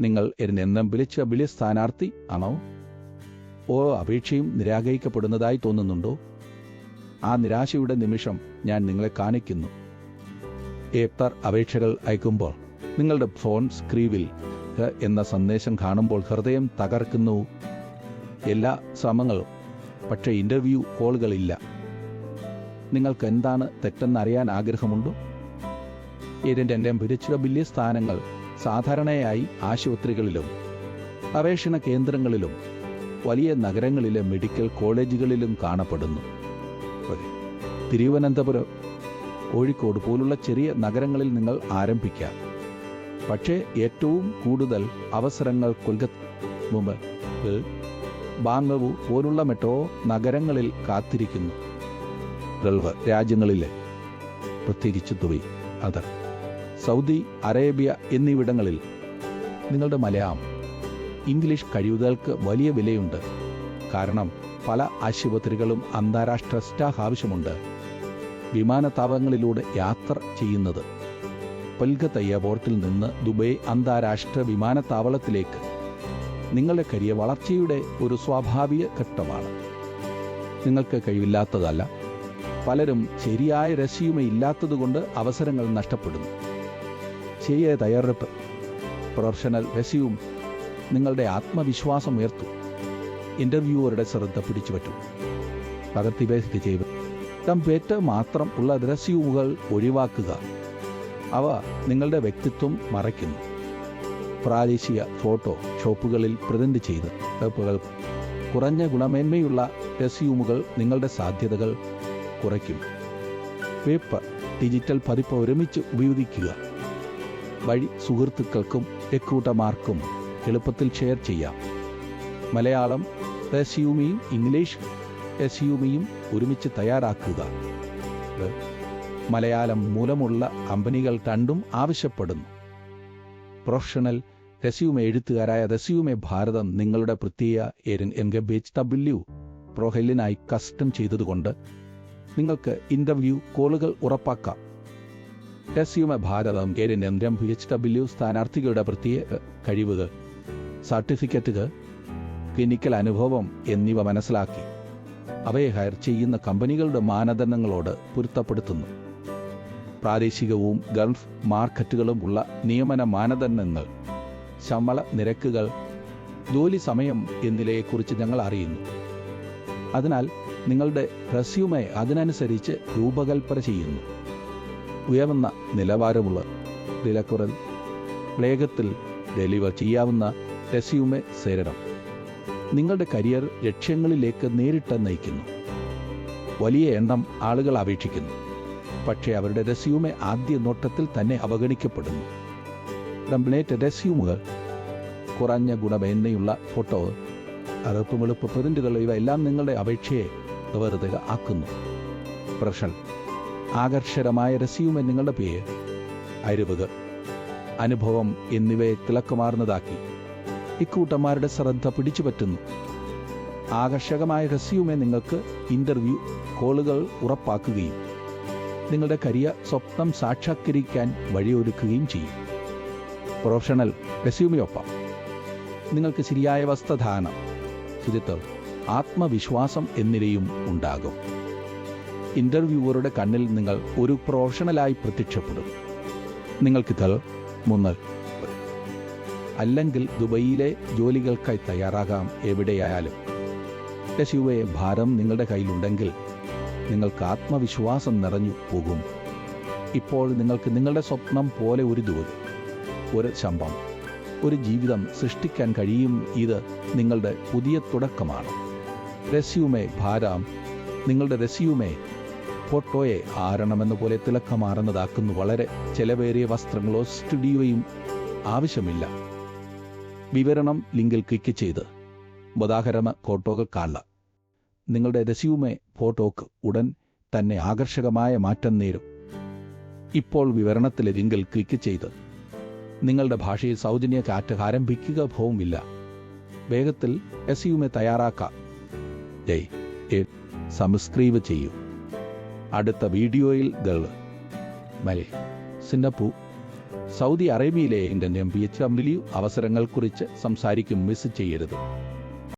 നിങ്ങൾ എന്നെന്നും വിളിച്ച വിളി സ്ഥാനാർത്ഥി ആണോ? അപേക്ഷയും നിരാകരിക്കപ്പെടുന്നതായി തോന്നുന്നുണ്ടോ? ആ നിരാശയുടെ നിമിഷം ഞാൻ നിങ്ങളെ കാണിക്കുന്നു. എത്ര അപേക്ഷകൾ അയക്കുമ്പോൾ നിങ്ങളുടെ ഫോൺ സ്ക്രീനിൽ എന്ന സന്ദേശം കാണുമ്പോൾ ഹൃദയം തകർക്കുന്നു. എല്ലാ ശ്രമങ്ങളും, പക്ഷേ ഇന്റർവ്യൂ കോളുകളില്ല. നിങ്ങൾക്ക് എന്താണ് തെറ്റെന്നറിയാൻ ആഗ്രഹമുണ്ടോ? എൻ്റെ വിളിച്ച വലിയ സ്ഥാനങ്ങൾ സാധാരണയായി ആശുപത്രികളിലും ഗവേഷണ കേന്ദ്രങ്ങളിലും വലിയ നഗരങ്ങളിലെ മെഡിക്കൽ കോളേജുകളിലും കാണപ്പെടുന്നു. തിരുവനന്തപുരം, കോഴിക്കോട് പോലുള്ള ചെറിയ നഗരങ്ങളിൽ നിങ്ങൾ ആരംഭിക്കാം. പക്ഷേ ഏറ്റവും കൂടുതൽ അവസരങ്ങൾ കൊൽക്കത്ത, മുംബൈ, ബാംഗ്ലൂർ പോലുള്ള മെട്രോ നഗരങ്ങളിൽ കാത്തിരിക്കുന്നു. ഗൾഫ് രാജ്യങ്ങളിലെ, പ്രത്യേകിച്ച് ദുബൈ, സൗദി അറേബ്യ എന്നിവിടങ്ങളിൽ നിങ്ങളുടെ മലയാളം, ഇംഗ്ലീഷ് കഴിവുകൾക്ക് വലിയ വിലയുണ്ട്. കാരണം പല ആശുപത്രികളും അന്താരാഷ്ട്ര സ്റ്റാഫ് ആവശ്യമുണ്ട്. വിമാനത്താവളങ്ങളിലൂടെ യാത്ര ചെയ്യുന്നത്, കൊൽക്കത്ത എയർപോർട്ടിൽ നിന്ന് ദുബൈ അന്താരാഷ്ട്ര വിമാനത്താവളത്തിലേക്ക് നിങ്ങളുടെ കരിയർ വളർച്ചയുടെ ഒരു സ്വാഭാവിക ഘട്ടമാണ്. നിങ്ങൾക്ക് കഴിവില്ലാത്തതല്ല. പലരും ശരിയായ റെസ്യൂമെ ഇല്ലാത്തതുകൊണ്ട് അവസരങ്ങൾ നഷ്ടപ്പെടുന്നു. ശരിയായ തയ്യാറെടുപ്പ്, പ്രൊഫഷണൽ റെസ്യൂം നിങ്ങളുടെ ആത്മവിശ്വാസം ഉയർത്തും. ഇന്റർവ്യൂവറുടെ ശ്രദ്ധ പിടിച്ചുപറ്റും. പകർത്തിപ്പേസ്റ്റ് ചെയ്ത് പേറ്റ മാത്രം ഉള്ള റെസ്യൂമുകൾ ഒഴിവാക്കുക. അവ നിങ്ങളുടെ വ്യക്തിത്വം മറയ്ക്കുന്നു. പ്രാദേശിക ഫോട്ടോ ഷോപ്പുകളിൽ പ്രസന്റ് ചെയ്ത് കുറഞ്ഞ ഗുണമേന്മയുള്ള റെസ്യൂമുകൾ നിങ്ങളുടെ സാധ്യതകൾ കുറയ്ക്കും. പേപ്പർ, ഡിജിറ്റൽ പതിപ്പ് ഒരുമിച്ച് ഉപയോഗിക്കുക. വഴി സുഹൃത്തുക്കൾക്കും റിക്രൂട്ടർമാർക്കും എളുപ്പത്തിൽ ഷെയർ ചെയ്യാം. മലയാളം റെസ്യൂമിയും ഇംഗ്ലീഷ് റെസ്യൂമിയും ഒരുമിച്ച് തയ്യാറാക്കുക. മലയാളം മൂലമുള്ള കമ്പനികൾ രണ്ടും ആവശ്യപ്പെടുന്നു. പ്രൊഫഷണൽ റെസ്യൂമെ എഴുത്തുകാരായ റെസ്യൂമെ ഭാരതം നിങ്ങളുടെ പ്രത്യേക HW പ്രൊഫൈലിനായി കസ്റ്റം ചെയ്തതുകൊണ്ട് നിങ്ങൾക്ക് ഇന്റർവ്യൂ കോളുകൾ ഉറപ്പാക്കാം. റെസ്യൂമെ ഭാരതം HW സ്ഥാനാർത്ഥികളുടെ പ്രത്യേക കഴിവുകൾ, സർട്ടിഫിക്കറ്റുകൾ, ക്ലിനിക്കൽ അനുഭവം എന്നിവ മനസ്സിലാക്കി അവയെ ഹയർ ചെയ്യുന്ന കമ്പനികളുടെ മാനദണ്ഡങ്ങളോട് പൊരുത്തപ്പെടുത്തുന്നു. പ്രാദേശികവും ഗൾഫ് മാർക്കറ്റുകളും ഉള്ള നിയമന മാനദണ്ഡങ്ങൾ, ശമ്പള നിരക്കുകൾ, ജോലി സമയം എന്നിവയെക്കുറിച്ച് ഞങ്ങൾ അറിയുന്നു. അതിനാൽ നിങ്ങളുടെ റെസ്യൂമെ അതിനനുസരിച്ച് രൂപകൽപ്പന ചെയ്യുന്നു. ഉയർന്ന നിലവാരമുള്ള, വിലക്കുറൽ, വേഗത്തിൽ ഡെലിവർ ചെയ്യാവുന്ന റെസ്യൂമെ സേരണം നിങ്ങളുടെ കരിയർ ലക്ഷ്യങ്ങളിലേക്ക് നേരിട്ട് നയിക്കുന്നു. വലിയ എണ്ണം ആളുകൾ അപേക്ഷിക്കുന്നു, പക്ഷേ അവരുടെ റെസ്യൂമെ ആദ്യ നോട്ടത്തിൽ തന്നെ അവഗണിക്കപ്പെടുന്നു. ടെംപ്ലേറ്റ് റെസ്യൂമുകൾ, കുറഞ്ഞ ഗുണമേന്മയുള്ള ഫോട്ടോ, വെളുപ്പ് പ്രിന്റുകൾ ഇവയെല്ലാം നിങ്ങളുടെ അപേക്ഷയെ വെറുതെ ആക്കുന്നു. പ്രൊഫഷണൽ ആകർഷകമായ റെസ്യൂമെ നിങ്ങളുടെ പേര്, അറിവുകൾ, അനുഭവം എന്നിവയെ തിളക്കമാർന്നതാക്കി ഇക്കൂട്ടന്മാരുടെ ശ്രദ്ധ പിടിച്ചുപറ്റുന്നു. ആകർഷകമായ റെസ്യൂമെ നിങ്ങൾക്ക് ഇന്റർവ്യൂ കോളുകൾ ഉറപ്പാക്കുകയും നിങ്ങളുടെ കരിയർ സ്വപ്നം സാക്ഷാത്കരിക്കാൻ വഴിയൊരുക്കുകയും ചെയ്യും. പ്രൊഫഷണൽ റെസ്യൂമെയൊപ്പം നിങ്ങൾക്ക് ശരിയായ വസ്ത്രധാരണം, ശുചിത്വം, ആത്മവിശ്വാസം എന്നിവയും ഉണ്ടാകും. ഇന്റർവ്യൂവറുടെ കണ്ണിൽ നിങ്ങൾ ഒരു പ്രൊഫഷണലായി പ്രത്യക്ഷപ്പെടും. നിങ്ങൾക്കിത് മുന്നൽ അല്ലെങ്കിൽ ദുബൈയിലെ ജോലികൾക്കായി തയ്യാറാകാം. എവിടെയായാലും റെസ്യൂമെ ഭാരം നിങ്ങളുടെ കയ്യിലുണ്ടെങ്കിൽ നിങ്ങൾക്ക് ആത്മവിശ്വാസം നിറഞ്ഞു പോകും. ഇപ്പോൾ നിങ്ങൾക്ക് നിങ്ങളുടെ സ്വപ്നം പോലെ ഒരു ജോലി, ഒരു ശമ്പളം, ഒരു ജീവിതം സൃഷ്ടിക്കാൻ കഴിയും. ഇത് നിങ്ങളുടെ പുതിയ തുടക്കമാണ്. റെസ്യൂമെ ഭാരം നിങ്ങളുടെ റെസ്യൂമെ ഫോട്ടോയെ ആരണമെന്ന പോലെ തിളക്കമാറുന്നതാക്കുന്നു. വളരെ ചെലവേറിയ വസ്ത്രങ്ങളോ സ്റ്റുഡിയോയും ആവശ്യമില്ല. വിവരണം ലിങ്കിൽ ക്ലിക്ക് ചെയ്ത് ഉദാഹരണ ഫോട്ടോകൾ കാണുക. നിങ്ങളുടെ റെസ്യൂമെ ഫോട്ടോക്ക് ഉടൻ തന്നെ ആകർഷകമായ മാറ്റം നേരും. ഇപ്പോൾ വിവരണത്തിലെ ലിങ്കിൽ ക്ലിക്ക് ചെയ്ത് നിങ്ങളുടെ ഭാഷയിൽ സൗജന്യ കാറ്റ് ആരംഭിക്കുക ഭവുമില്ല. വേഗത്തിൽ റെസ്യൂമെ തയ്യാറാക്കാം. സബ്സ്ക്രൈബ് ചെയ്യൂ. അടുത്ത വീഡിയോയിൽ സിംഗപ്പൂർ, സൗദി അറേബ്യയിലെ ഇന്ത്യൻ MPHW അവസരങ്ങളെക്കുറിച്ച് സംസാരിക്കും. മിസ് ചെയ്യരുത്.